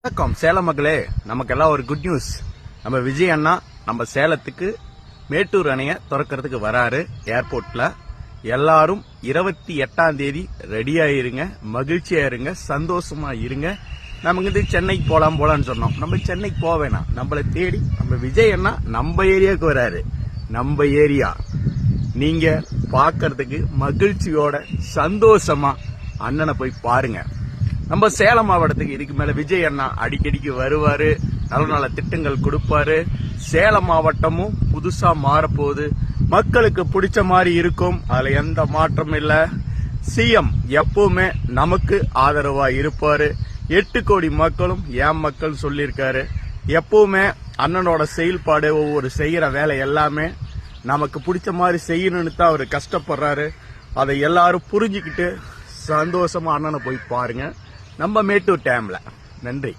வணக்கம் சேலம் மக்களே, நமக்கெல்லாம் ஒரு குட் நியூஸ். நம்ம விஜய் அண்ணா நம்ம சேலத்துக்கு மேட்டூர் அணைய திறக்கிறதுக்கு வராரு. ஏர்போர்ட்ல எல்லாரும் 28ஆம் தேதி ரெடியா இருங்க, மகிழ்ச்சியா இருங்க, சந்தோஷமா இருங்க. நமக்கு சென்னைக்கு போலான்னு சொன்னோம். நம்ம சென்னைக்கு போக வேணாம், நம்மளை தேடி நம்ம விஜய் அண்ணா நம்ம ஏரியாவுக்கு வராரு. நம்ம ஏரியா நீங்க பாக்கிறதுக்கு மகிழ்ச்சியோட சந்தோஷமா அண்ணனை போய் பாருங்க. நம்ம சேலம் மாவட்டத்துக்கு இதுக்கு மேல விஜய் அண்ணா அடிக்கடிக்கு வருவாரு, நல்ல நல்ல திட்டங்கள் கொடுப்பாரு. சேலம் மாவட்டமும் புதுசா மாறப்போகுது, மக்களுக்கு பிடிச்ச மாதிரி இருக்கும், அதுல எந்த மாற்றமும் இல்ல. சிஎம் எப்பவுமே நமக்கு ஆதரவா இருப்பாரு. 8 கோடி மக்களும் என் மக்கள் சொல்லியிருக்காரு. எப்பவுமே அண்ணனோட செயல்பாடு, ஒவ்வொரு செய்யற வேலை எல்லாமே நமக்கு பிடிச்ச மாதிரி செய்யணும்னு தான் அவரு கஷ்டப்படுறாரு. அதை எல்லாரும் புரிஞ்சுக்கிட்டு சந்தோஷமா அண்ணனை போய் பாருங்க நம்ம மேட்டூர் டேம்ல. நன்றி.